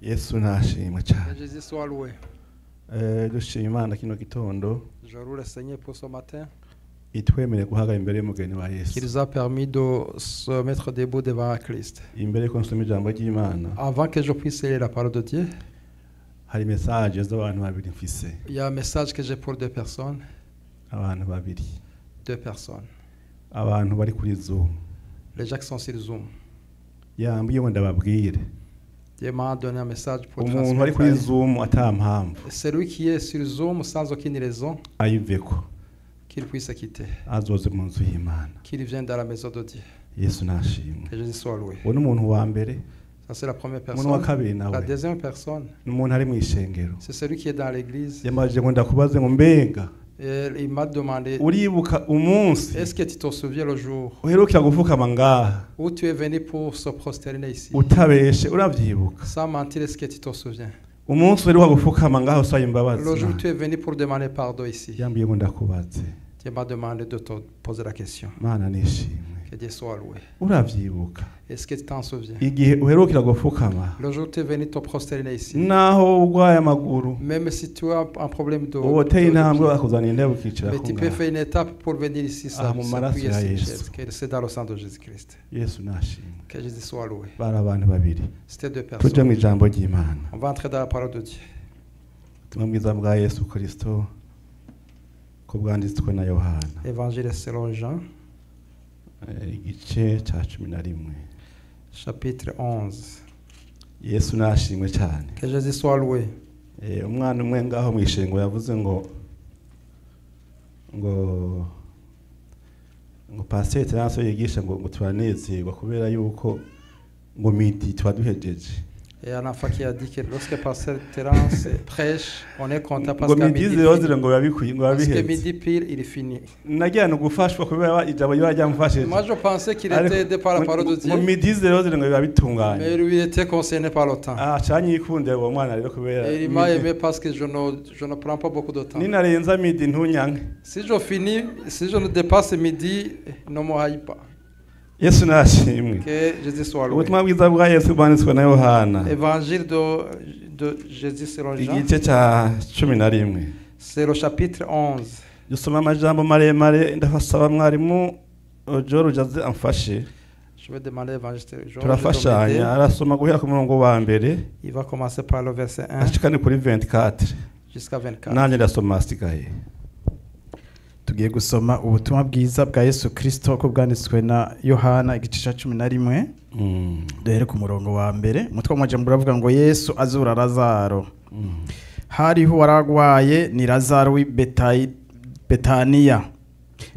Yesu nashimwe cyane. Jésus soit loué. Dushima Imana kino gitondo Je loue le Seigneur pour ce matin. itwemere guhaga imbere y'umugeni wa Yesu. Qui nous a permis de se mettre debout devant Christ. Imbere ko nsoma ijambo ry'Imana. Avant que je puisse lire la parole de Dieu, Hari message z'abantu babiri mfise. il y a un message que j'ai pour deux personnes. Abantu babiri. Deux personnes. Abantu bari kuri Zoom. Les gens qui sont sur Zoom. Yambwiye ngo ndababwire. Dieu m'a donné un message pour Umuntu bari kuri transmettre. Zoom atampamvu. Celui qui est sur Zoom sans aucune raison, Ayiveko. qu'il puisse quitter. Azoze mu nzu y'Imana. Qu'il vienne dans la maison de Dieu. Yesu nashimwe. Que Jésus soit loué. Uwo n'umuntu wa mbere. Ça c'est la première Umuntu wa personne. kabiri La nawe. deuxième personne, N'umuntu ari mu ishengero. c'est celui qui est dans l'église. Yamaje ngo ndakubaze ngo mbega. Et il m'a demandé, Uribuka umunsi est-ce que tu te souviens le jour uherukira gufukama ngaha où tu es venu pour se prosterner ici? utabeshe uravyibuka Sans mentir, est-ce que tu te souviens? umunsi uheruka gufukama ngaha usaba imbabazi Le jour où tu es venu pour demander pardon ici, yambwiye ngo ndakubaze Dieu m'a demandé de te poser la question. Mana nishimwe Que Dieu soit loué. uravyibuka Est-ce que tu t'en souviens? igihe uherukira gufukama Le jour où tu es venu te prosterner ici, naho urwaye amaguru même si tu as un problème de... woteye intambwe bakuzanira indebe ukicira Mais ko tu peux ngaha faire une étape pour venir ici, ça, Ah, mon maraso s'appuyer ya sur Yesu. Jésus, que c'est dans le sang de Jésus-Christ. Yesu nashimwe Que Jésus soit loué. bari abantu babiri C'était deux tujya personnes. mu ijambo ry'Imana On va entrer dans la parole de Dieu. ubutumwa bwiza bwa Yesu Kristo ko bwanditswe na Yohana Évangile selon Jean, igice cya 11 chapitre 11. Yesu nashimwe cyane Que Jésus soit loué. umwana umwe ngaho mu ishengo yavuze ngo pasiteri Terence yigisha ngo turanezerwa kubera yuko ngo midi tuba duhejeje Et un enfant qui a dit que lorsque Pasteur Terence prêche, on est content parce ngo qu'à midi midi, zirozire ngo babikwiye ngo parce que babiheze midi pile, il est fini. nagiye no gufashwa kubera ijambo ryo ryamufashije Moi, je pensais qu'il était aidé par la parole de ngo Dieu, midi zirozire ngo babitunganye mais lui était concerné par le temps. cyanyikundira uwo mwana rero kubera Et il m'a aimé parce que je ne prends pas beaucoup de temps. ninarenza midi ntunyanke Si je finis, si je ne dépasse midi, ne me haïs pas. Yesu nashimwe Que Jésus soit loué. ubutumwa bwiza bwa Yesu bwanditswe na Yohana Évangile de Jésus selon Jean, igice cya 11 c'est le chapitre 11. dusoma amajambo maremare ndafasaba mwarimu George aze amfashe Je vais demander l'évangile de Jean. turafashanya arasoma guhera ku murongo wa mbere Il va commencer par le verset 1 ashikane kuri 24 jusqu'à 24. nanjye ndasoma asigaye. Tugiye gusoma ubutumwa bwiza bwa Yesu Kristo ko bwanditswe na Yohana igice cya 11 duhere ku murongo wa mbere umutwe w'amajambo uravuga ngo Yesu azura Lazaro. Hariho waragwaye ni Lazaro w'i Betaniya,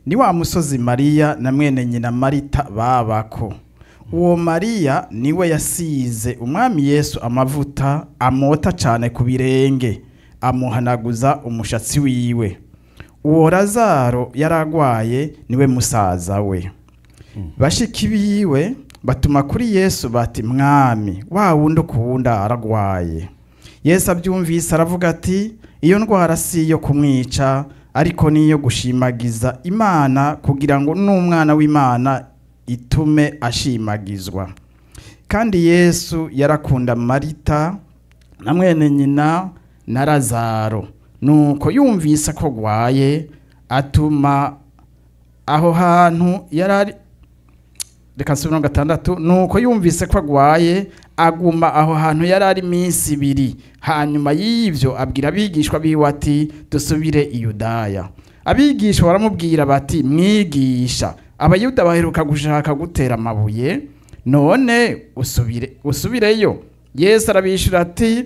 ni wa musozi Mariya na mwene nyina Marita babako. Uwo Mariya niwe yasize umwami Yesu amavuta amota cyane ku birenge amuhanaguza umushatsi wiwe. Uwo Lazaro yaragwaye niwe musaza we. Bashiki biwe batuma kuri Yesu bati mwami wa wundi ukunda aragwaye. Yesu abyumvise aravuga ati iyo ndwara si yo kumwica ariko niyo gushimagiza Imana kugira ngo n'umwana w'Imana itume ashimagizwa. Kandi Yesu yarakunda Marita na mwene nyina na Lazaro. Nuko yumvise ko gwaye atuma aho hantu yarari reka nsubira gatandatu. Nuko yumvise ko gwaye aguma aho hantu yarari iminsi 2. Hanyuma y'ivyo abwira abigishwa biwe ati dusubire i Yudaya. Abigishwa baramubwira bati mwigisha abayuda baheruka gushaka gutera amabuye none usubireyo. Yesu arabishura ati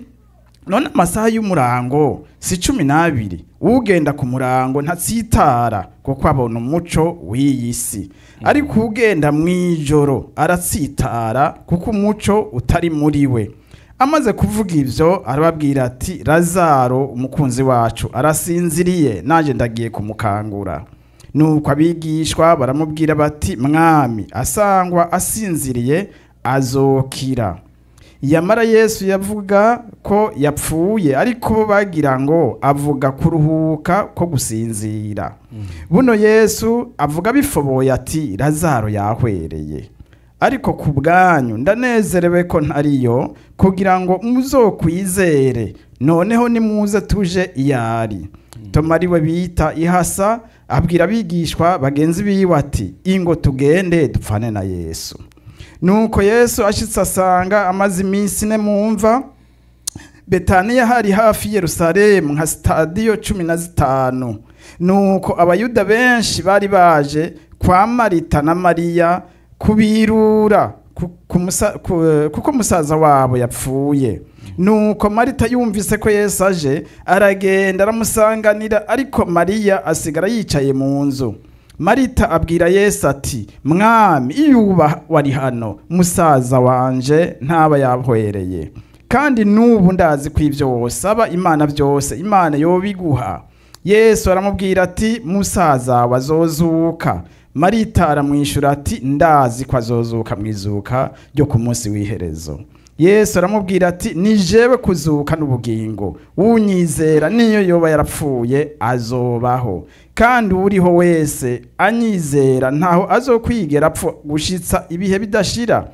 none amasaha y'umurango si 12 ugenda ku murango ntatsitara kuko abona umuco w'iyisi ariko ugenda mwijoro aratsitara kuko umuco utari muri we. Amaze kuvuga ivyo arababwira ati Lazaro umukunzi wacu arasinziriye naje ndagiye kumukangura. Nuko abigishwa baramubwira bati mwami asangwa asinziriye azokira. Yamara Yesu yavuga ko yapfuye ariko bagira ngo avuga kuruhuka ko gusinzira. Buno Yesu avuga bifoboye ati Lazaro yahwereye. ariko ku bwanyu ndanezerewe ko ntariyo kugira ngo muzokwizere. Noneho nimuze tuje iyari. Toma ariwe bita ihasa abwira abigishwa bagenzi biwe ati ingo tugende dupfane na Yesu. Nuko Yesu ashitse asanga amaze iminsi 4 mu mva. Betaniya hari hafi Yerusalemu nka stadiyo 15. Nuko abayuda benshi bari baje kwa Marita na Mariya kubirura kuko musaza wabo yapfuye. Nuko Marita yumvise ko Yesu aje aragenda aramusanganira, ariko Mariya asigara yicaye mu nzu. Marita abwira Yesu ati mwami, iyuba wari hano musaza wanje ntaba yahwereye, kandi nubu ndazi ko ivyo wosaba Imana byose Imana yobiguha. Yesu aramubwira ati musaza wazozuka. Marita aramwishura ati ndazi ko azozuka mwizuka ryo ku munsi w'iherezo. Yesu aramubwira ati ni jewe kuzuka n'ubugingo, unyizera niyo yoba yarapfuye azobaho, kandi uriho wese anyizera ntaho azokwigera apfa gushitsa ibihe bidashira.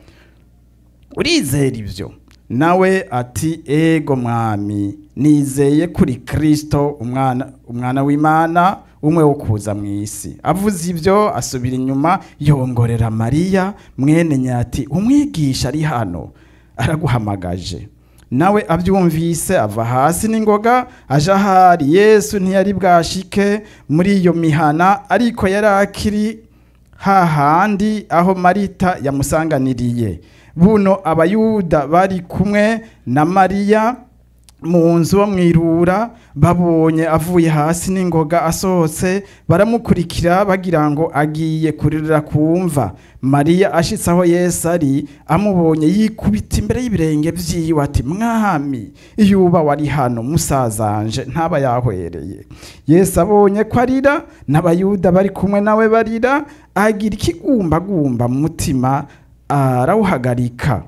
Urizera ivyo? Nawe ati ego mwami, nizeye kuri Kristo umwana w'Imana umwe wo kuza mw'isi. Avuze ivyo asubira inyuma yongorera Mariya mwene nyati umwigisha ari hano araguhamagaje. Nawe abyumvise ava hasi n'ingoga aja hari. Yesu ntiyari bwashike muri iyo mihana, ariko yari akiri hahandi aho Marita yamusanganiriye. Buno abayuda bari kumwe na Mariya mu nzu bamwirura, babonye avuye hasi n'ingoga asohotse baramukurikira bagira ngo agiye kuririra kumva. Mariya ashitse aho Yesu ari amubonye yikubita imbere y'ibirenge vyiwe ati mwami, iyuba wari hano musazanje ntaba yahwereye. Yesu abonye ko arira n'abayuda bari kumwe nawe barira, agira ikigumbagumba mu mutima, arawuhagarika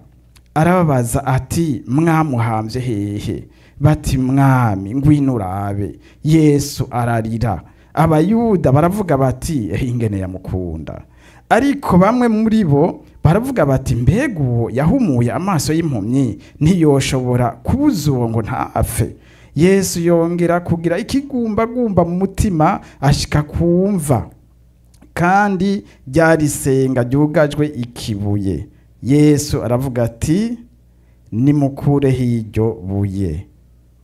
arababaza ati mwamuhamvye hehe? Bati mwami ngwino urabe. Yesu ararira. Abayuda baravuga bati ingene yamukunda. Ariko bamwe muri bo baravuga bati mbega uwo yahumuye amaso y'impumyi ntiyoshobora kubuza uwo ngo ntapfe. Yesu yongera kugira ikigumbagumba mu mutima ashika kumva, kandi ryarisenga ryugajwe ikibuye. Yesu aravuga ati nimukure hiryo buye.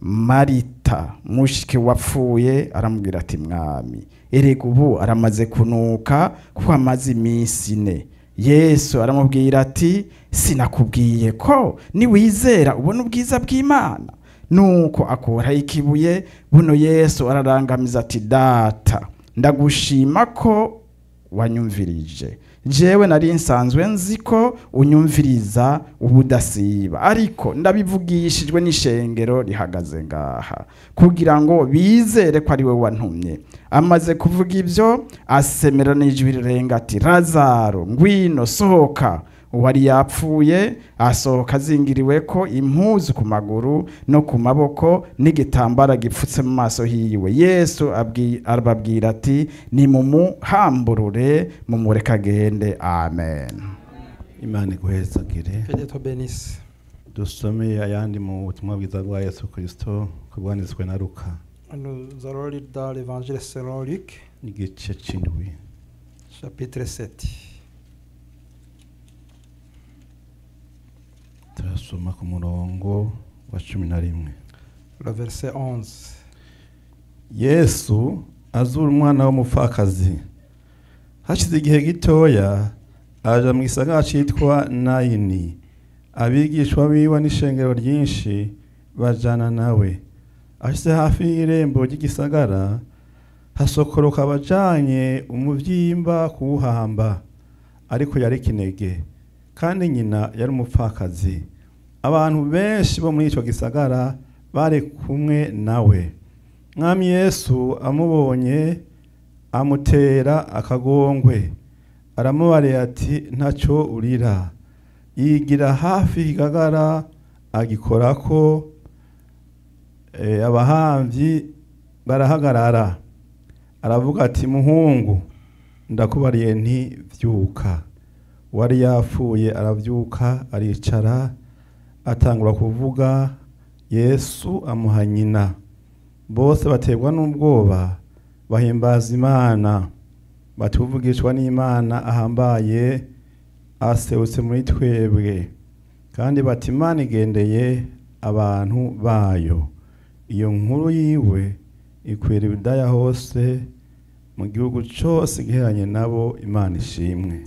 Marita mushiki wapfuye aramubwira ati mwami, erega ubu aramaze kunuka kuko amaze iminsi 4. Yesu aramubwira ati sinakubwiye ko niwizera ubona ubwiza bw'Imana? Nuko akora ikibuye. Buno Yesu ararangamiza ati data, ndagushima ko wanyumvirije. Jewe nari nsanzwe nzi ko unyumviriza ubudasiba, ariko ndabivugishijwe n'ishengero rihagaze ngaha kugira ngo bizere ko ari we wantumye. Amaze kuvuga ivyo asemera n'ijwi rirenga ati Lazaro ngwino sohoka. Uwari yapfuye asohoka azingiriwe ko impuzu ku maguru no ku maboko n'igitambara gipfutse mu maso hiwe. Yesu arababwira ati nimumuhamburure mumureka agende. Amen. Imana iguhezagire. Que Dieu te bénisse. Dusome ayandi mu butumwa bwiza bwa Yesu Kristo kubwanitswe na Luka. Nous allons lire dans l'évangile selon Luc, igice c'indwi chapitre 7. turasoma ku murongo wa 11. Le verset 11. Yesu azura umwana w'umupfakazi. Hashize igihe gitoya aja mu gisagara citwa Nayini. Abigishwa biwe n'ishengero ryinshi bajana nawe. Ashitse hafi y'irembo ry'igisagara hasokoroka abajanye umuvyimba kuwuhamba, ariko yari kinege, kandi nyina yari umupfakazi. Abantu benshi bo muri ico gisagara bari kumwe nawe. Mwami Yesu amubonye amutera akagongwe, aramubariye ati ntaco urira. Yigira hafi y'ikigagara agikorako. Abahamvyi barahagarara. Aravuga ati muhungu, ndakubariye nti vyuka. wari yapfuye aravyuka aricara atangura kuvuga. Yesu amuha nyina, bose baterwa n'ubwoba bahimbaza Imana batuvugishwa n'Imana ahambaye aserutse muri twebwe, kandi bati Imana igendeye abantu bayo. Iyo nkuru yiwe ikwira Yudaya hose mu gihugu cyose giheranye nabo. Imana ishimwe.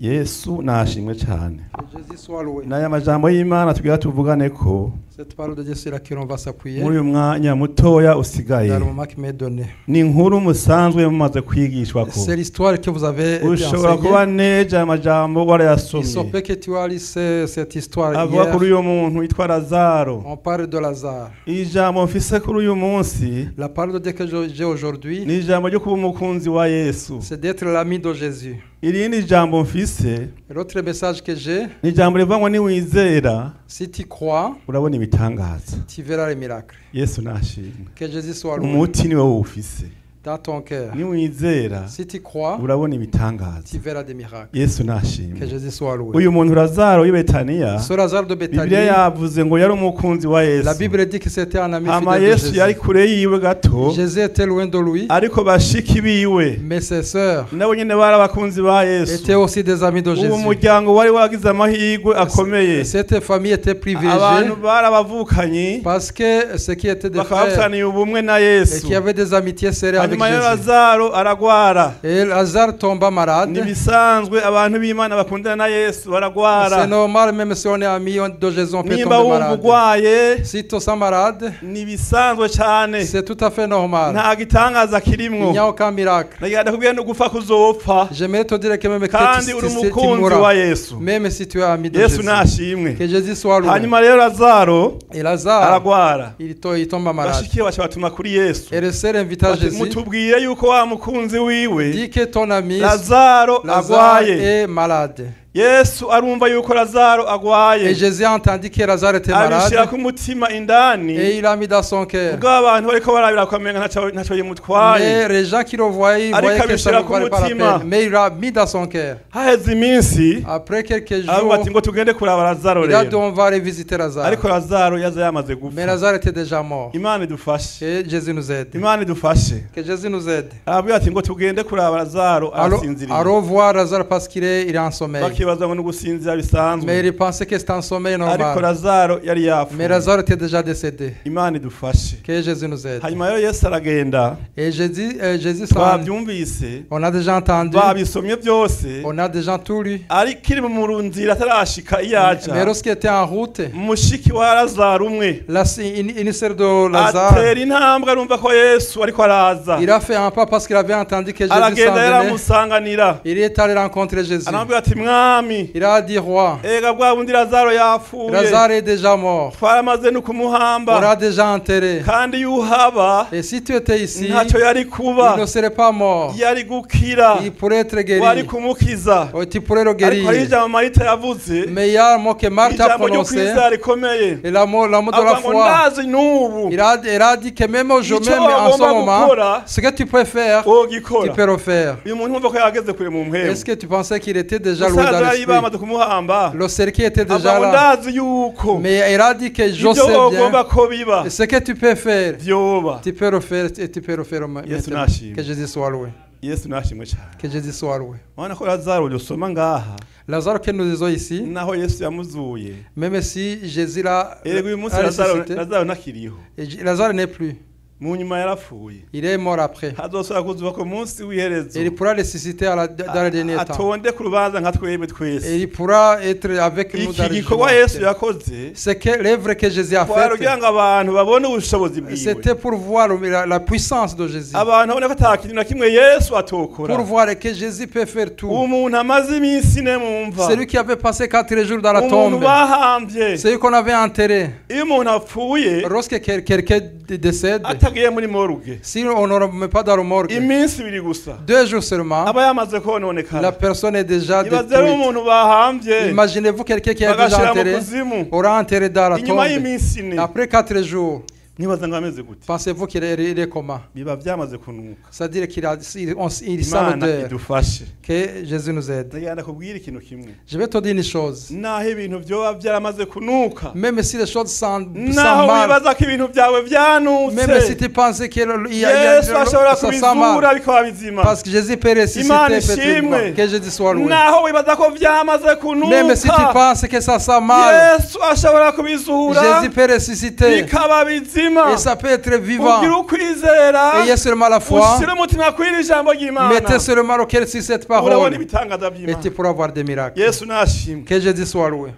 Yesu nashimwe cyane. Que Jésus soit loué. N'aya majambo y'Imana tugira tuvugane ko Cette parole de Dieu sur laquelle on va s'appuyer, muri uyu mwanya mutoya usigaye dans le moment qui m'est donné. ni inkuru musanzwe mumaze kwigishwa ko. C'est l'histoire que vous avez été Ushobora kuba enseignée. neja aya majambo Il se warayasomye. peut que tu as lu cette histoire Avuga kuri hier. uyu muntu witwa Lazaro. On parle de Lazare. Ijambo mfise kuri uyu munsi La parole de Dieu que j'ai aujourd'hui, ni ijambo ryo kuba umukunzi wa Yesu. c'est d'être l'ami de Jésus. Irindi jambo mfise Et l'autre message que j'ai, ni ijambo rivuga ngo niwizera si tu crois, urabona ibitangaza. tu verras les miracles. Yesu nashimwe. Que Jésus soit loué Umuti niwe wufise. dans ton cœur. Niwizera Si tu crois, urabona tu ibitangaza. verras des miracles. Yesu Que nashimwe. Jésus soit loué. Uyu muntu Lazaro w'i Betaniya, Ce Lazare de Bibiliya Béthanie, yavuze ngo yari umukunzi wa la Yesu. Bible dit que c'était un ami Hama fidèle de Yesu yari Jésus. kure yiwe gato, Jésus était loin de lui, ariko bashiki biwe mais ses sœurs nabo nyene bari abakunzi ba Yesu. étaient aussi des amis de Uwo Jésus. muryango wari wagize amahirwe akomeye. Cette famille était privilégiée Abantu bari abavukanyi parce que ce qui était des bakaba frères bafitaniye ubumwe na et Yesu. qui avaient des amitiés serrées avec Hanyuma rero Jésus. Lazaro aragwara. Et Lazare tomba malade. Nibisanzwe abantu b'Imana bakundana na Yesu C'est baragwara. normal, même si on est ami de Jésus, on peut Nimba tomber wumva malade. ugwaye Si tu es malade, nibisanzwe cyane. c'est tout à fait normal. Nta gitangaza Il kirimwo. n'y a aucun miracle. Nagira ndakubwira no gupfa kuzopfa. J'aimerais te dire que même que Kandi uri tu umukunzi wa mourras, Yesu. même si tu es ami de Yesu Jésus. nashimwe. Que Jésus soit loué. Hanyuma rero Lazaro Et Lazare, aragwara. il tombe malade. Bashiki bacu batuma kuri Yesu. Et le Seigneur invita Bati, Jésus, mutubwire yuko wa mukunzi wiwe dit que ton ami Lazaro Lazare agwaye. est malade. Yesu arumva yuko Lazaro Et agwaye. Jésus a entendu que Lazare était Abishira malade ku mutima indani. et il a mis dans son cœur. Ubwo abantu bariko barabira kwamenga ntaco yimutwaye. Mais les gens qui le voyaient, ils Ariko voyaient que ça ne abishira ku valait pas la mutima. peine. Mais il l'a mis dans son cœur. Haheze iminsi Après quelques abo jours, bati ngo tugende kuraba Lazaro il a dit rero. on va aller visiter Lazare. Ariko Lazaro yaza yamaze Mais gupfa. Lazare était déjà mort. Imana idufashe. Que Jésus nous aide. Imana idufashe. Que Jésus nous aide. Arabwira ati ngo tugende kuraba Lazaro À arasinziriye. revoir Lazare parce qu'il est en sommeil. Bakibaza ngo nugusinzira Mais bisanzwe. il pensait que c'était un sommeil Ariko normal. Lazaro yari Mais yapfuye. Lazare était déjà décédé. Imana idufashe. Que Jésus nous aide. Hanyuma rero Yesu aragenda. Et Jésus s'en- Twabyumvise. on a déjà entendu, Babisomye byose. on a déjà tout lu. Ariko kiri mu nzira atarashika Mais iyaja. lorsqu'il était en route, Mushiki wa Lazaro umwe une sœur de Lazare, atera intambwe arumva ko Yesu ariko araza. il a fait un pas parce qu'il avait entendu que Jésus s'en Aragenda venait. yaramusanganira. Il est allé rencontrer Jésus. Anamubwira ati mwami, Il a dit, roi, ega bwa bundi Lazaro yapfuye. Lazare est déjà mort. Twaramaze no On kumuhamba. l'a déjà enterré. Kandi yuhaba Et si tu étais ici, ntacyo yari il kuba. ne serait pas mort. Yari gukira. Il pourrait être Wari guéri. kumukiza. Oh, tu pourrais le Ariko hari guérir. ijambo Marita yavuze. Mais il y a un mot que Marthe a Ijambo ryo prononcé. kwizera rikomeye. Et l'amour de la Avuga ngo foi. ndazi n'ubu Elle a dit que même aujourd'hui, icyo même en ce wagomba moment, gukora ce que tu peux faire, tu wogikora. peux le faire. Uyu muntu umva ko yageze kure mu mpemu. Est-ce que tu pensais qu'il était déjà loin Umusaza dans yari l'esprit? bamaze kumuhamba. Le cercle était Avuga déjà ngo là. ndazi yuko Mais elle a dit que je ibyo sais wogomba bien. ko biba Ce que tu peux faire, vyoba. tu peux le faire et tu peux le faire Yesu maintenant. nashimwe. Que Jésus soit loué. Yesu nashimwe cyane. Que Jésus soit loué. Urabona ko Lazaro yosoma ngaha Lazare que nous disons ici, naho Yesu yamuzuye. même si Jésus l'a Erega uyu munsi ressuscité, Lazaro ntakiriho. Lazare n'est plus. Mu nyuma yarapfuye. Il est mort après. Hazosubira kuzuka ku munsi w'iherezo. Et il pourra ressusciter dans le dernier temps. Atonde ku rubanza nka twebwe Et twese. il pourra être avec nous dans Iki le gikorwa Yesu jugement. yakoze C'est que l'œuvre que Jésus a kwari faite, kugira ngo abantu babone ubushobozi bwiwe. c'était pour voir la puissance de Jésus. Abantu babone ko ata kintu na kimwe Yesu atokora. Pour voir que Jésus peut faire tout. Umuntu amaze iminsi ine mu mva. Celui qui avait passé 4 jours dans la Umuntu tombe, bahambye. celui qu'on avait enterré. Iyo umuntu apfuye Lorsque quelqu'un décède, atagiye muri morgue. si on ne le met pas dans le morgue, Iminsi ibiri gusa. 2 jours seulement, Aba yamaze la kononekara. personne est déjà Ibaze rero détruite. umuntu bahambye. Imaginez-vous quelqu'un qui est déjà Bagashira mu enterré, kuzimu. aura enterré dans la Inyuma tombe. y'iminsi ine. Après 4 jours, nibaza ngo ameze gute Pensez-vous qu'il est comment? biba byamaze kunuka C'est-à-dire qu'il sent imana l'odeur. idufashe Que Jésus nous aide. ndagenda kubwira ikintu kimwe Je vais te dire une chose. naho ibintu byoba byaramaze kunuka Même si les choses sentent naho mal, wibaza ko ibintu byawe même si byanutse tu penses qu'il y yesu ashobora ça sent kubizura mal, bikaba bizima parce que Jésus peut ressusciter Imana effectivement. ishimwe. Que Jésus soit loué. naho wibaza ko byamaze Même si tu kunuka penses que ça sent mal, yesu ashobora kubizura Jésus peut ressusciter. bikaba bizima Et ça peut être vivant. ugira ukwizera Ayez seulement la foi. ushyire umutima kw'iri jambo ry'imana Mettez seulement au cœur sur cette urabona parole. ibitangaza Et by'imana tu pourras voir des miracles. yesu nashimwe Que Jésus soit loué.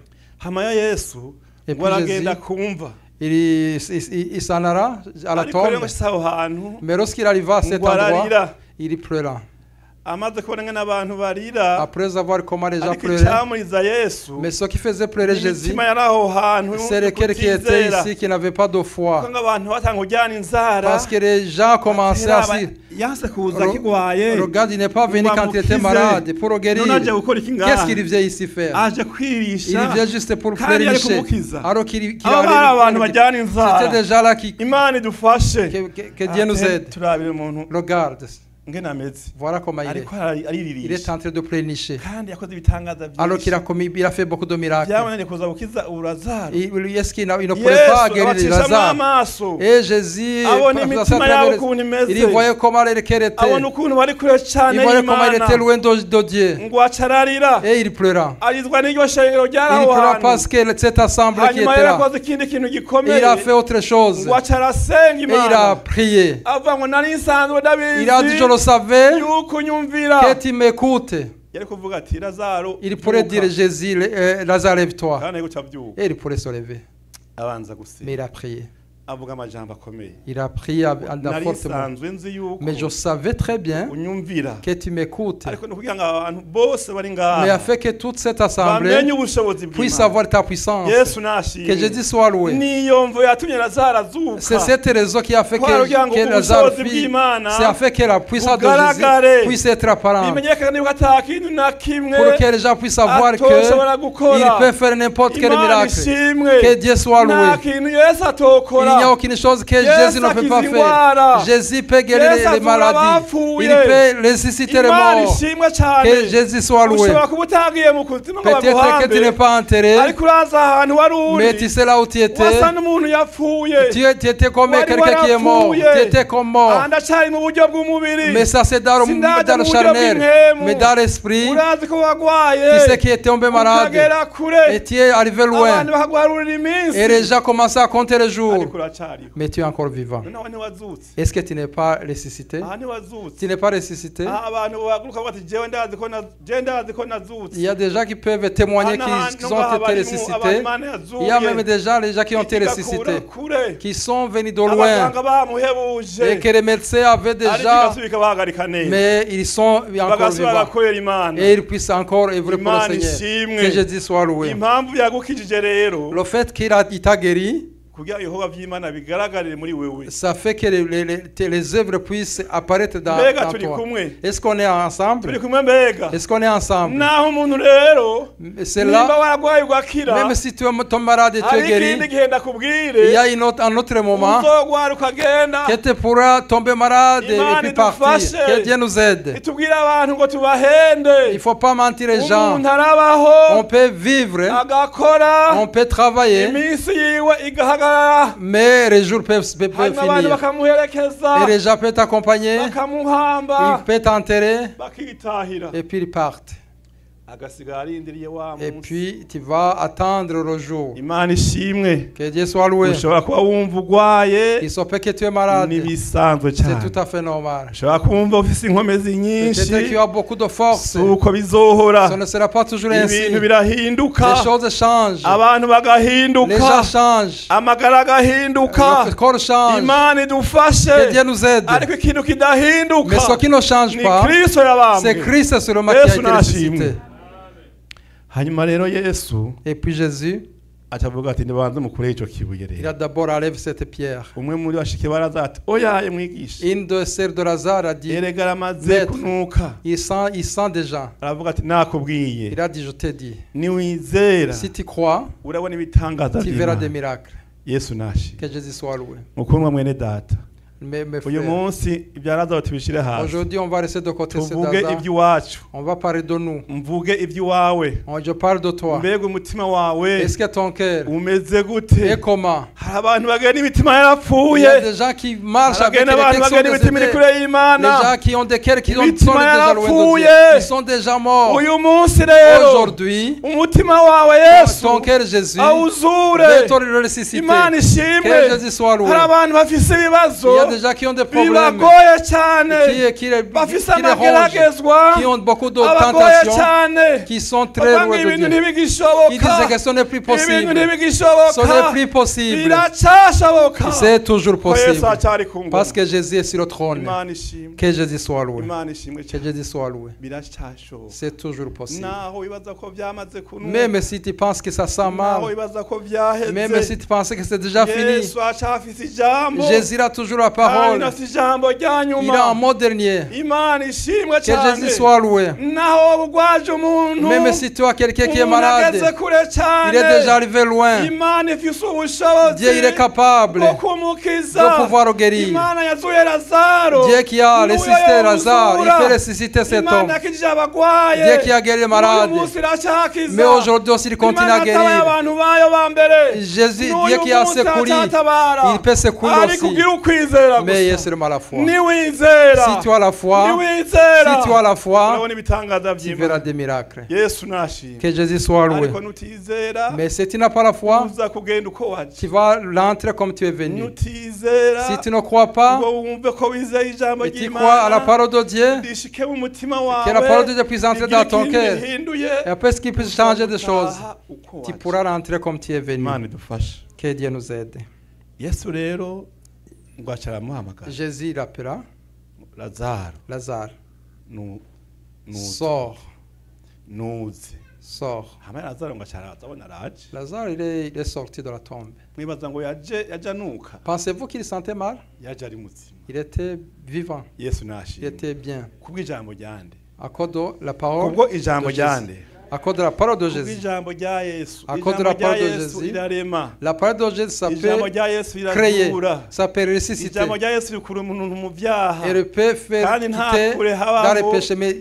hama ya yesu Et ngo puis aragenda Jésus, kumva il s'en ira à la ariko rero tombe. ngo ashitse aho hantu Mais lorsqu'il arriva à cet ngo endroit, ararira il pleura. amaze kubona ngene abantu barira Après avoir comment les gens ariko pleuraient. icyamuriza yesu Mais ce qui faisait pleurer Jésus, imitima yari aho hantu c'est lequel qui était kutizera ici, qui n'avait pas de foi. kuko ngo abantu batanga kujyana inzara Parce que les gens commençaient à se... yanse kuza kigwaye Regarde, il n'est pas venu quand il était malade pour le guérir. none aje gukora iki Qu'est-ce ngaha qu'il vient ici faire? aje Il kwirisha vient juste pour kandi yari pleurnicher. kumukiza Alors qu'il abo bari abantu bajyana c'était inzara déjà là qui... imana idufashe Que Dieu nous aide. turabire umuntu Regarde, ngene ameze voilà comment il est. ariko Il est ariririsha en train de pleurnicher. kandi yakoze ibitangaza Alors qu'il byinshi il a fait beaucoup de miracles. byamunaniye kuza gukiza urazaro Est-ce qu'il ne pourrait pas yesu guérir abacishamo Lazare? amaso Et Jésus, abona imitima yabo ukuntu imeze il voyait comment elle était. abona ukuntu bari kure cyane Il voyait comment il était y'imana loin de Dieu. ngo acararira Et il pleura. arizwa n'iryo shengero Il ryaraho pleura hantu parce que cette assemblée qui hanyuma était là. yarakoze ikindi kintu Et gikomeye il a fait autre chose. ngo acarasenga Et il a imana prié. avuga ngo nari nsanzwe Il a dit, je le ndabizi savais yuko unyumvira que tu m'écoutes. yari kuvuga ati lazaro Il pourrait byuka. dire, Jésus, Lazare, lève-toi. kandi yari guca byuka Et il pourrait se lever. abanza Mais gusenga il a prié. avuga amajambo akomeye Il a prié nari fortement. nsanzwe nzi yuko Mais je savais très bien unyumvira que tu m'écoutes. ariko ni ukugira ngo abantu bose bari Mais ngaha afin que toute cette assemblée bamenye ubushobozi puisse bw'imana avoir ta puissance. yesu Que nashimwe Jésus soit loué. niyo mvo yatumye lazaro C'est azuka cette raison qui a fait Kwa kugira ngo que Lazare ubushobozi fit. bw'Imana C'est afin que la puissance de bugaragare, Jésus puisse être apparente. bimenyekane yuko ata kintu na kimwe Pour que les gens puissent savoir atoshobora qu'il gukora peut faire n'importe quel imana miracle. ishimwe Que Dieu soit loué. nta kintu yesu Il n'y a atokora aucune chose que Yesu Jésus ne peut akiza pas faire. indwara. Jésus peut guérir Yesu les azura maladies. abapfuye. Il peut ressusciter les imana morts. ishimwe Que cyane Jésus soit loué. ushobora kuba utagiye mu kuzimu ngo Peut-être que tu n'es baguhambe pas enterré, ariko uraza ahantu wari mais tu uri sais là où tu étais. wasa n'umuntu yapfuye Tu étais comme Wari quelqu'un qui est mort. warapfuye. Tu étais comme mort. aha ndacyari mu buryo bw'umubiri Mais ça c'est dans Sindaja le mu buryo charnel. bw'impwemu. Mais dans l'esprit, urazi ko tu wagwaye sais qui est tombé malade. ukagera kure Et tu es arrivé loin. abantu bakagwarurira iminsi Et les gens commençaient à compter les jours. ariko uracyariho Mais tu es encore vivant. noneho ntiwazutse Est-ce que tu n'es pas ressuscité? aha ntiwazutse Tu n'es pas ressuscité? aha abantu bahaguruka bati jewe ndazi ko nazutse Il y a des gens qui peuvent témoigner qu'ils ont été ressuscités. Il y a même des gens, les gens qui ont été ressuscités, qui sont venus de loin abaganga bamuhebuje et que les médecins avaient ariko déjà, igasubika bahagarika neza mais ils sont encore bagasubira vivants. bagakorera imana Et ils puissent encore œuvrer pour le Imana Seigneur. ishimwe. Que Jésus soit loué. impamvu yagukijije rero Le fait qu'il t'a guéri, kugira ibikorwa by'imana bigaragarire muri wewe ça fait que les œuvres puissent apparaître dans mbega turi toi. kumwe Est-ce qu'on est turi ensemble? kumwe mbega Est-ce qu'on est ensemble? naho umuntu rero C'est nimba là, waragwaye ugakira même si tu es ton malade et tu hari es guéri, ikindi gihe il y ndakubwire a un autre moment uzogwara ukagenda que tu pourras tomber malade et Imana puis partir. idufashe. Que Dieu nous aide. itubwire abantu ngo tubahende Il ne faut pas mentir les gens. umuntu arabaho On peut vivre, agakora on peut travailler, iminsi yiwe igahagarara mais les jours peuvent hanyuma abantu finir. bakamuherekeza Et les gens peuvent t'accompagner, bakamuhamba ils peuvent t'enterrer, bakitahira et puis ils partent. agasigara arindiriye wa Et munsi puis tu vas attendre le jour. imana ishimwe Que Dieu soit loué. ushobora kuba wumva urwaye Il se peut que tu es malade. n'ibisanzwe C'est cyane tout à fait normal. ushobora kumva ufise inkomezi nyinshi Peut-être qu'il y a beaucoup de force. si uko bizohora Ce ne sera pas toujours ainsi. ibintu Les birahinduka choses changent. abantu Les bagahinduka gens changent. amagara agahinduka Le corps change. imana idufashe Que Dieu nous aide. ariko ikintu Mais kidahinduka ce qui ne change ni pas, kristo c'est yabambwe Christ seulement qui a Yesu été nashimwe. ressuscité. hanyuma rero yesu Et puis Jésus, atavuga ati nibanze mukure icyo kibuye il rero a d'abord enlevé cette pierre. umwe muri bashike baraza ati oyaye mwigisha Une de sœurs de Lazare a dit, erega aramaze Maître. kunuka il sent déjà. aravuga ati nakubwiye Il a dit, je t'ai dit, niwizera si tu crois, urabona ibitangaza tu verras by'Imana des miracles. Yesu nashi Que Jésus soit loué. mukundwa mwene data Mes uyu frères, munsi ibya Lazaro tubishire hasi aujourd'hui on va laisser de côté ces tuvuge dada. iby'iwacu On va parler de nous. mvuge iby'iwawe Je parle de toi. mbega umutima wawe Est-ce que ton cœur umeze gute est comment? hari abantu bagenda imitima Il y yarapfuye a des gens qui marchent avec haragenda les abantu cœurs bagenda imitima iri décédés. kure Les y'Imana gens qui ont des cœurs qui sont Imitima déjà loin de yarapfuye. Dieu. Ils sont déjà morts. uyu munsi rero Aujourd'hui, umutima wawe Yesu ton cœur Jésus awuzure veut te ressusciter. Imana Que ishimwe Jésus soit loué. hari abantu bafise ibibazo Il y a des gens qui ont des problèmes, bibagoye cyane qui les bafise rongent, amageragezwa qui ont beaucoup de abagoye tentations, cyane qui sont très bavanga loin de ibintu Dieu. ntibigishoboka Ils disent que ce n'est plus ibintu possible. Ce ntibigishoboka n'est plus possible. biracyashoboka C'est toujours ko Yesu possible. acyari ku ngoma Parce que Jésus est sur le trône. Imana ishimwe Que Jésus soit loué. Imana ishimwe Que cyane Jésus soit loué. biracyashoboka C'est toujours possible. naho wibaza ko byamaze kunuka Même si tu penses que ça sent naho mal, wibaza ko même byaheze si tu penses que c'est déjà fini, Yesu acyafise ijambo Jésus a toujours la kandi parole. afise ijambo rya Il est en nyuma mot dernier. Imana ishimwe Que cyane Jésus soit loué. naho bugwaje umuntu Même si tu as quelqu'un qui est umuntu ageze malade, kure il est déjà cyane arrivé loin. Imana ifise ubushobozi Dieu, il est capable bwo de kumukiza pouvoir le guérir. Imana yazuye Lazaro Dieu qui a Niwe ressuscité Lazare, il yomuzura. peut ressusciter cet homme. Imana yakijije abagwaye Dieu qui a guéri les malades. N'uyu munsi iracyakiza. Mais aujourd'hui aussi, il continue Imana à yatabaye guérir. abantu bayo ba mbere Jésus, N'uyu Dieu qui a munsi secouru, aracyatabara. il peut secourir Ari aussi. kugira ukwizera Mais il y a gusa seulement la foi. niwizera Si tu as la foi, niwizera si tu as la foi, urabona ibitangaza tu by'Imana verras des miracles. Yesu nashimwe Que Jésus soit loué. ariko nutizera Mais si tu n'as pas la foi, uza kugenda uko waje tu vas rentrer comme tu es venu. nutizera Si tu ne crois pas, ngo wumve ko wizeye ijambo et tu crois à la ry'Imana parole de Dieu, rishike mu mutima que la parole de wawe Dieu puisse entrer rigire dans ton ikintu cœur, rihinduye, et après ce qui peut changer des choses, utaha uko tu waje. pourras rentrer comme tu es venu. Imana idufashe Que Dieu nous aide. Yesu rero ngo aca aramuhamagara Jésus l'appela, Lazaro Lazare, nuze sors. hama Lazaro ngo aca araza abona araje Lazare, il est sorti de la tombe. mwibaza ngo yaje anuka Pensez-vous qu'il sentait mal? yaje ari muzima Il était vivant, Yesu il nashimwe était bien. kubw'ijambo ryande À cause de la parole kubwo ijambo de Jésus. ryande À cause de la parole de Jésus. kubw'ijambo rya Yesu À cause de la ijambo rya parole de Yesu Jésus. irarema La parole de Jésus, ça ijambo peut rya Yesu créer, irazura ça peut ressusciter. ijambo rya Yesu rikura umuntu mu byaha Et il peut faire Kandi nta quitter kure dans habaho les péchés. Mais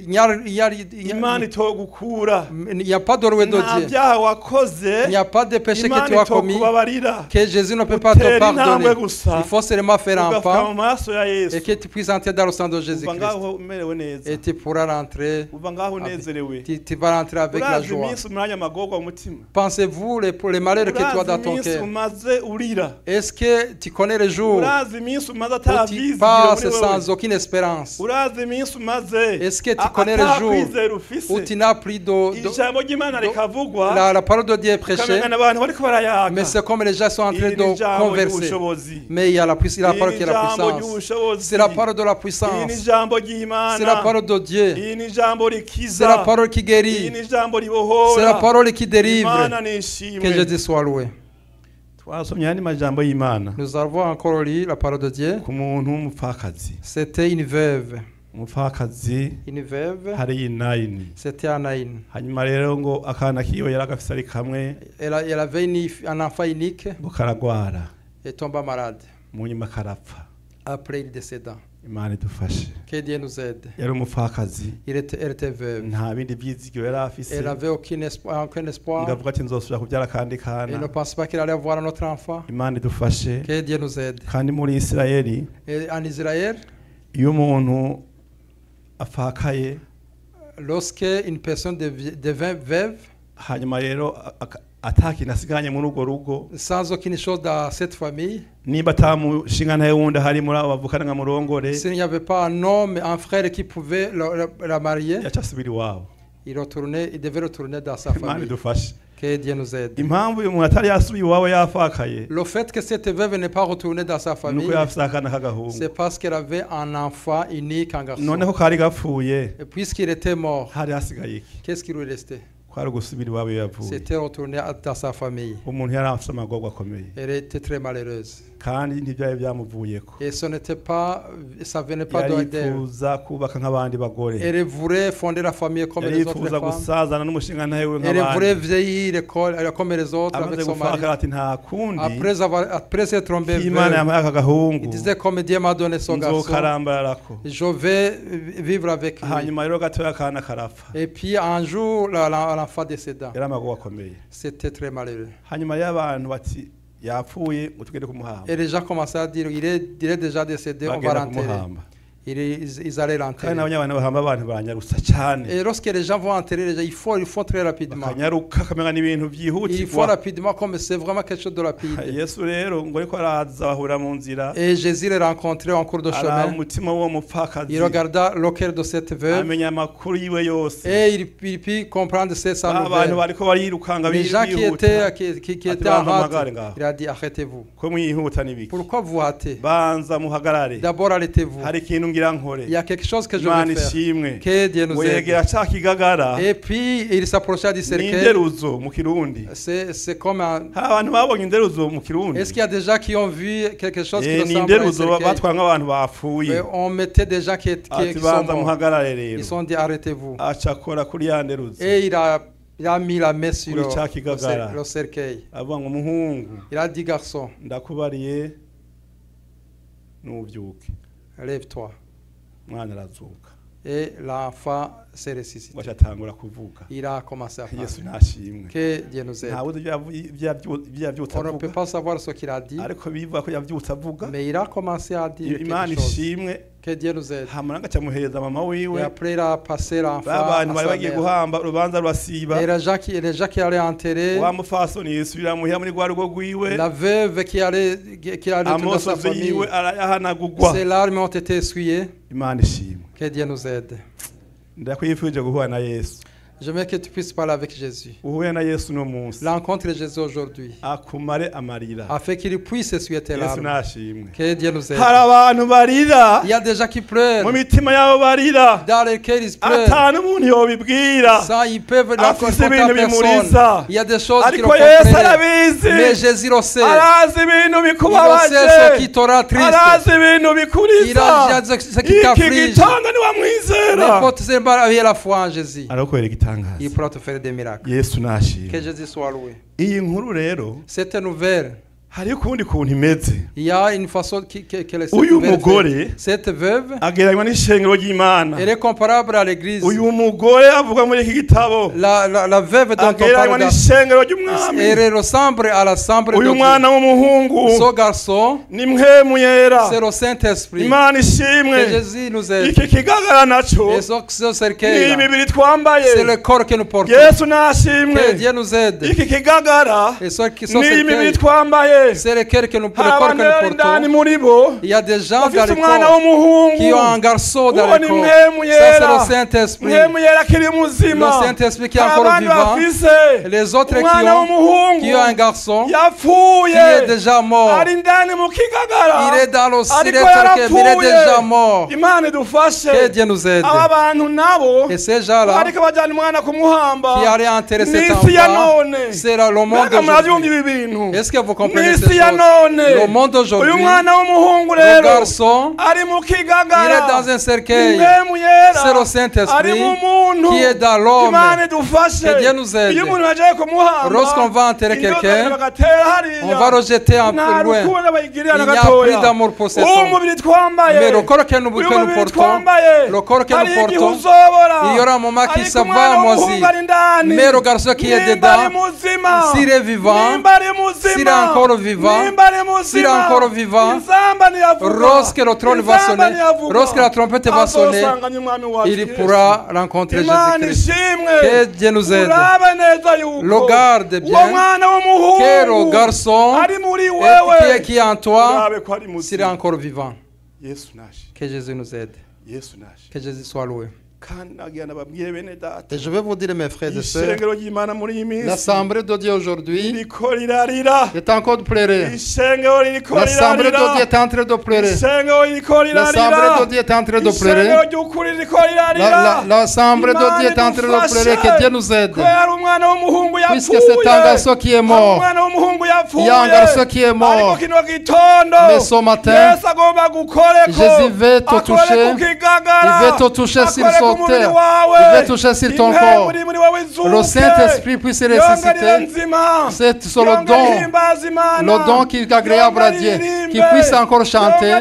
Imana itogukura il n'y a pas de loin de nta Dieu. byaha wakoze Il n'y a pas de péché que tu Imana as commis itokubabarira que Jésus ne peut pas te Utera intambwe pardonner. gusa Il faut seulement faire un ugapfuka mu pas maraso ya et Yesu que tu puisses entrer dans le sang de uva Jésus-Christ. ngaho umerewe neza Et tu pourras rentrer, uva ngaho unezerewe tu vas rentrer avec la urazi joie. iminsi umwanya amagorwa mu mutima Pensez-vous pour les malheurs que tu as urazi dans ton iminsi cœur? umaze urira Est-ce que tu connais les jours urazi iminsi umaze où tu atavyizigiro passes muri sans wewe aucune espérance? urazi iminsi umaze Est-ce que tu connais les jours atakwizera où ufise tu n'as plus ijambo ry'Imana rikavugwa la parole de Dieu est prêchée, ukamenya abantu bariko barayaka mais c'est comme les gens sont en train Iri ni de ijambo converser. ry'ubushobozi Mais il y a la parole Iri qui est ni la ijambo puissance. ry'ubushobozi C'est la parole de la Iri ni puissance. ijambo ry'Imana C'est la parole de Dieu. Iri ni ijambo rikiza C'est la parole qui Iri guérit. ni ijambo ribohora C'est la parole qui délivre. Imana Que nishimwe Jésus soit loué. twasomye ayandi majambo y'Imana Nous avons encore lu la parole de Dieu. ku muntu w'umupfakazi C'était une veuve. umupfakazi Une veuve, hari inayini c'était Anaïn. hanyuma rero ngo akana kiwe yari agafise ari kamwe Elle avait un enfant unique ngo karagwara et tomba malade. mu nyuma karapfa Après, il décéda. Imana idufashe Que Dieu nous aide. yari umupfakazi Elle était veuve. nta bindi byizigiro yari afise Elle n'avait aucun espoir. ngavuga ati nzosubira kubyara akandi Elle ne kana pense pas qu'elle allait avoir un autre enfant. Imana idufashe Que Dieu nous aide. kandi muri Isirayeli Et en Israël, iyo umuntu apfakaye lorsque une personne devient veuve, hanyuma rero atakintu asiganye muri urwo rugo sans aucune chose dans cette famille, niba atamushinga ntawe wundi ahari muri abo bavukana nka murongore s'il n'y avait pas un homme, un frère qui pouvait la marier, yaca asubira iwabo il devait retourner dans sa Imana famille. idufashe Que Dieu nous aide. impamvu uyu muntu atari yasubiye iwabo yafakaye Le fait que cette veuve n'est pas retournée dans sa famille, nuko yafise akana k'agahungu c'est parce qu'elle avait un enfant unique, un garçon. noneho kari gapfuye Et puisqu'il était mort, hari hasigaye iki qu'est-ce qui lui restait? kwari ugusubira iwabo iyo yavuye C'était retourner dans sa famille. umuntu yari afise amagorwa akomeye Elle était très malheureuse. kandi ntibyari byamuvuyeko Et ça venait pas d'elle. yarifuza kubaka nk'abandi bagore Elle voulait fonder la famille comme les autres yarifuza femmes. gusazana n'umushinga ntawe Elle voulait nk'abandi vieillir comme les autres avec amaze son mari. gufaka ati nta kundi Après s'être trompé, Imana yamuhaye aka il gahungu disait comme Dieu m'a donné son garçon, nzokarambararako je vais vivre avec lui. hanyuma rero gatoya akana karapfa Et puis un jour, l'enfant décéda. yari amagogo akomeye C'était très malheureux. hanyuma y'abantu bati yapfuye ngo tugende kumuhamba Et les gens commençaient à dire, il est déjà décédé, on va bagenda l'enterrer. kumuhamba Ils allaient kandi l'enterrer. n'abanyabana bahamba abantu banyarusa cyane Et lorsque les gens vont enterrer les gens, il faut très rapidement. bakanyaruka kamenya n'ibintu Il faut byihutirwa rapidement, comme c'est vraiment quelque chose de rapide. yesu rero ngo ariko araza bahura mu nzira Et Jésus les rencontrait en cours de ara chemin. umutima w'uwo mupfakazi Il regarda le cœur de cette veuve amenya amakuru yiwe yose et il put comprendre sa abantu nouvelle. bariko barirukanga Les gens qui bihuta étaient en hâte, il a dit arrêtez-vous. ko mwihuta n'ibiki Pourquoi vous hâtez? banza muhagarare D'abord arrêtez-vous. hari ikintu ngira nkore Il y a quelque chose que je Imana veux faire. ishimwe Que Dieu nous aide. wegera ca kigagara Et puis il s'approcha du cercueil. n'inderuzo mu kirundi C'est comme un... hari abantu babonye inderuzo mu kirundi Est-ce qu'il y a des gens qui ont vu quelque chose qui ni ressemble à un inderuzo cercueil? batwara nk'abantu bapfuye Mais on mettait des gens qui ati sont banza morts. muhagarare rero Ils sont dit arrêtez-vous. aca akora kuri ya nderuzo Et il a mis la main sur Kuri ca kigagara. le cercueil. avuga ngo muhungu Il a dit garçon, ndakubariye nubyuke lève-toi. mwana arazuka Et l'enfant s'est ressuscité. washatangura kuvuga Il a commencé à yesu parler. nashimwe Que Dieu nous aide. ntawe uzi ibyo yabyutse On ne peut avuga pas savoir ce qu'il a dit, ariko bivuga ko yabyutse avuga mais il a commencé à dire imana quelque chose. ishimwe Que Dieu nous aide. hamara ngacamuhereza mama Et wiwe après, il a passé l'enfant babantu à bari sa bagiye mère. guhamba urubanza rurasiba Et les gens qui allaient enterrer, wa mufasoni yisubira muhira muri rwa rugo rwiwe la veuve qui allait retourner sa amosozi famille, yiwe arayahanagurwa ses larmes ont été essuyées. imana ishimwe Que Dieu nous aide. ndakwifuje guhura na yesu J'aimerais que tu puisses parler avec Jésus. uhuye na yesu uno munsi Rencontre Jésus aujourd'hui, akumare amarira afin qu'il puisse essuyer tes yesu larmes. nashimwe Que Dieu nous aide. hari abantu barira Il y a des gens qui pleurent, mu mitima yabo barira dans lesquels ils pleurent. atanu umuntu yobibwira Ça, ils peuvent Afise raconter à ibintu bimuriza. personne. Il y a des choses qui ariko le yesu comprennent. arabizi Mais Jésus le sait. arazi ibintu Il le bikubabaje sait ce qui t'aura triste. arazi ibintu Il bikuriza a ce qui iki t'afflige. gitanga niwamwizera N'importe ce mal avec la foi en Jésus. arakorera igitangaza Il pourra te faire des miracles. yesu nashimwe Que Jésus soit loué. iyi nkuru rero Cette nouvelle, hari ukundi kuntu imeze il y a une façon qu'elle est uyu mugore Cette veuve, agereranywa n'ishengero ry'imana elle est comparable à l'église. uyu mugore avuga muri iki gitabo La veuve dont on agereranywa parle, n'ishengero ry'umwami elle ressemble à l'assemblée de uyu Dieu. mwana w'umuhungu Ce garçon, ni mpwemu yera c'est le Saint-Esprit. imana ishimwe Que Jésus nous aide. iki kigagara naco Et ce ni cercueil, imibiri twambaye c'est le corps que nous portons. yesu Que nashimwe Dieu nous aide. iki kigagara Et ce ni imibiri cercueil, twambaye c'est le corps que nous hari abantu rero indani portons. muri bo Il y a des gens dans bafite le umwana corps w'umuhungu qui ont un garçon dans uwo le ni corps. mpwemu Ça, c'est yera le Saint-Esprit. mpwemu yera akiri muzima Le Saint-Esprit qui est hari encore abandi vivant. bafise Les autres umwana w'umuhungu qui ont un garçon qui yapfuye est déjà mort. ari indani mu kigagara Il est dans le ariko cercueil, il est yarapfuye déjà mort. imana idufashe Que Dieu nous aide. aba bantu nabo Et ces gens-là bariko bajyana umwana kumuhamba qui allaient enterrer cet n'isi ya enfant, none c'est le monde mbega murabyumva d'aujourd'hui. ibi bintu Est-ce que vous comprenez ces n'isi ya choses? none Le monde d'aujourd'hui, uyu mwana w'umuhungu le rero garçon, ari mu il est kigagara dans un cercueil. mpwemu yera C'est le ari Saint-Esprit mu muntu qui est dans l'homme. imana idufashe Que Dieu nous aide. iyo umuntu agiye kumuhamba Lorsqu'on va enterrer indoto quelqu'un, bagatera hariya on va rejeter un nta peu loin. rukundo bayigirira Il na n'y a plus gatoya d'amour pour cet uwo homme. mubiri twambaye Mais le corps que nous uyu mubiri portons, twambaye le corps que nous hari igihe portons, uzobora il y aura un moment qui ariko se umwana va w'umuhungu moisir. ari indani Mais le garçon qui est nimba ari dedans, muzima s'il est vivant, nimba ari muzima s'il est encore vivant, nimba ari muzima s'il est encore vivant, inzamba ntiyavuga lorsque le trône va inzamba sonner, ntiyavuga lorsque la trompette va sonner, azosanganya umwami wacu il Yesu. pourra rencontrer imana Jésus-Christ. ishimwe Que Dieu nous aide. urabe neza yuko Le garde uwo bien, mwana que le w'umuhungu garçon ari muri et wewe qui est en toi, urabe ko ari s'il est muzima encore vivant. yesu nashe Que Jésus nous aide. yesu nashe Que Jésus soit loué. kandi nagira nababwire bene data Et je vais vous dire, mes frères et sœurs, ishengero ry'imana muri iyi minsi l'assemblée de Dieu aujourd'hui ririko rirarira est encore de pleurer. ishengero ririko L'assemblée de Dieu rirarira est en train de pleurer. ishengero ririko L'assemblée rirarira de Dieu est en train de pleurer. ishengero ry'ukuri ririko rirarira L'assemblée de Dieu est en train de pleurer. Que Dieu nous aide. ko yari umwana w'umuhungu Puisque yapfuye c'est un garçon qui est hari mort. umwana w'umuhungu Il y a Il y a un garçon qui est mort. Mais ce matin, Jésus veut te toucher. Il veut te toucher sur son terre. Il veut toucher sur ton corps. Le Saint-Esprit puisse ressusciter. C'est le don qui est agréable à Dieu. Qui puisse encore chanter,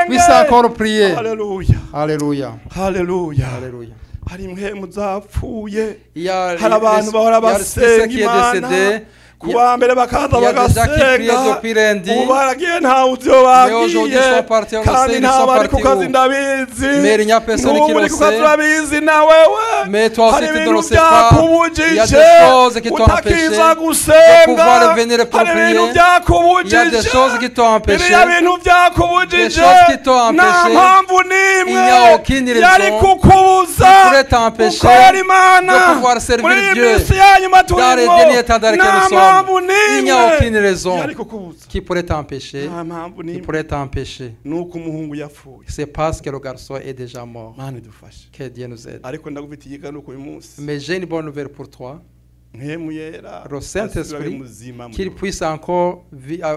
puisse encore prier. Alléluia. Alléluia. Alléluia. Alléluia. Hari impwemu zapfuye. Il y a hari abantu bahora basenga qui est Imana décédé. kuwa mbere bakaza Il y a déjà qui priaient bagasenga depuis lundi. ubu baragiye ntawe uvyo Mais aujourd'hui, ils sont partis, bagiye on le sait, kandi ils nta sont bari ku partis kazi où? ndabizi Mais il n'y a personne qui n'ubu le uri ku kazi sait. urabizi na wewe Mais toi aussi, hari tu ne ibintu le sais pas. Il y a byakubujije des choses qui t'ont empêché utakiza de gusenga pouvoir venir pour hari ibintu prier. byakubujije Il y a des choses qui t'ont empêché. biriya bintu byakubujije Des choses qui t'ont empêché. nta mpamvu Il n'y n'imwe a aucune yari raison kukubuza qui pourrait t'empêcher gukorera Imana de pouvoir servir muri iyi Dieu. minsi yanyuma Dans les turimo derniers temps dans lesquels nta nous mpamvu sommes, il n'y a n'imwe aucune raison yari kukubuza qui pourrait t'empêcher. nta mpamvu Qui n'imwe pourrait t'empêcher. nuko umuhungu yapfuye C'est parce que le garçon est déjà mort. Mana idufashe Que Dieu nous aide. ariko ndagufitiye igaruka uyu munsi Mais j'ai une bonne nouvelle pour toi. mpemu yera Le Saint-Esprit, muzima qu'il puisse encore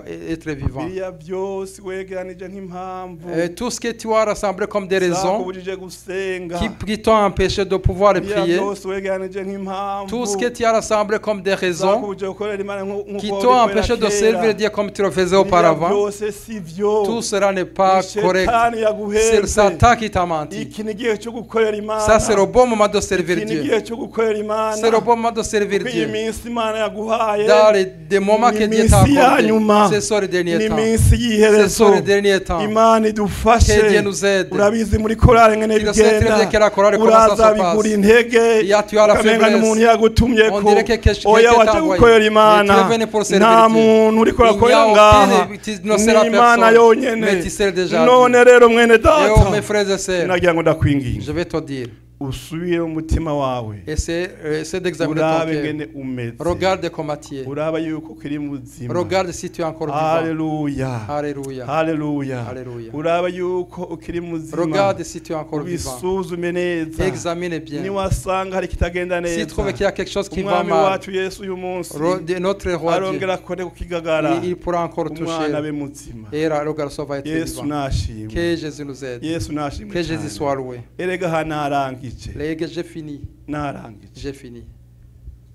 être vivant. biriya byose wegeranije nk'impamvu Tout ce que tu as rassemblé comme des raisons zakubujije gusenga qui t'ont empêché de pouvoir biriya prier, byose wegeranije nk'impamvu tout ce que tu as rassemblé comme des raisons zakubujije gukorera Imana nk'uko qui t'ont empêché de servir Dieu comme tu le faisais auparavant, byose si byo tout cela n'est pas correct. Shetani C'est yaguhenze le Satan qui t'a menti. iki ni igihe cyo gukorera Imana Ça, c'est le bon moment de servir iki ni Dieu. igihe cyo gukorera Imana C'est le bon moment de servir kuko iyi Dieu. minsi Imana yaguhaye Dans des moments que Dieu t'a iminsi ya nyuma accordés, c'est sur les derniers ni temps. iminsi C'est y'iherezo sur les derniers temps. Imana idufashe Que Dieu nous aide. urabizi muri korale ngene Tu le sais très bigenda bien que la chorale, comment ça se uraza passe. bigura intege Ya, tu as la ukamenga faiblesse. n'umuntu yagutumye On ko dirait que quelqu'un oya t'a waje envoyé. gukorera Mais Imana tu es venu pour servir nta Dieu. muntu uriko Il n'y arakorera a ngaha aucune, tu ne seras ni Imana personne. yonyene Mais tu sais déjà none Dieu. rero mwene Et oh, mes data frères et sœurs, nagira ngo ndakwinginga je vais te dire, usubire mu mutima wawe essaie d'examiner ton urabe cœur. ngene umeze Regarde comment tu es. uraba yuko ukiri muzima Regarde si tu es encore vivant. haleluya Alléluia. haleluya Alléluia. uraba yuko ukiri muzima Regarde si tu es encore vivant. ubisuzume neza Examine bien. niwasanga hari kitagenda Si tu neza trouves qu'il y a quelque chose qui va umwami mal, wacu yesu uyu munsi notre roi Dieu, arongera akore kukigagara il pourra encore toucher. umwana be muzima Et le garçon va être yesu vivant. nashimwe Que Jésus nous aide. yesu nashimwe Que Jésus cyane. soit loué. erega aha narangije J'ai fini. narangije J'ai fini.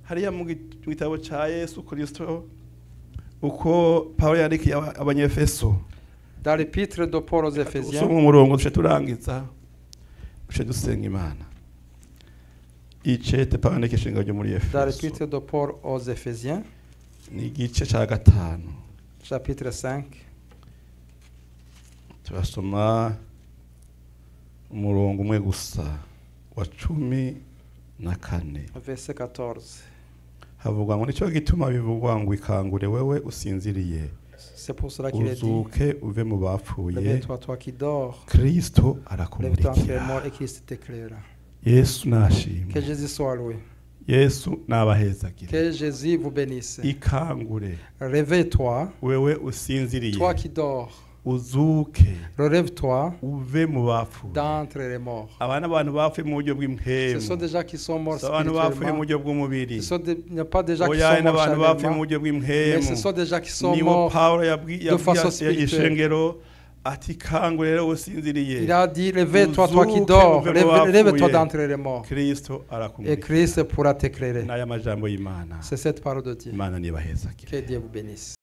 hariya mu gitabo ca yesu kristo uko pawulo yandikiye abanyefeso Dans l'épître de Paul aux Éphésiens, usoma umurongo duce turangiza duce dusenga imana icete pawulo yandikisha ingabo ryo muri dans efeso l'épître de Paul aux Éphésiens, ni igice ca gatanu chapitre 5, turasoma umurongo umwe gusa wa 14 verset 14. havugwa ngo nicyo gituma bivugwa ngo ikangure wewe usinziriye C'est pour cela qu'il est dit, uzuke uve mu bapfuye lève-toi, toi qui dors, kristo lève-toi entre les arakumurikira morts et Christ t'éclairera. yesu Que nashimwe Jésus soit loué. yesu nabahezagire Que Jésus vous bénisse. ikangure Réveille-toi, wewe usinziriye toi qui dors, uzuke relève-toi uve mu bapfuye d'entre les morts. abana abantu bapfuye mu buryo Ce bw'impemu sont des gens qui sont morts abantu bapfuye mu spirituellement. buryo bw'umubiri Ce ne sont pas des gens qui oya sont morts n'abantu bapfuye mu charnellement, buryo mais bw'impemu ce sont des gens qui sont niwo morts. pawulo de façon spirituelle. ishengero ati kangure rero usinziriye Il a dit, réveille-toi, toi qui Uzuke dors, uve mu bapfuye. lève-toi d'entre les morts. kristo Et arakumurikira Christ pourra t'éclairer. n'aya majambo y'imana C'est cette parole de Dieu. imana nibahezagire Que Dieu vous bénisse.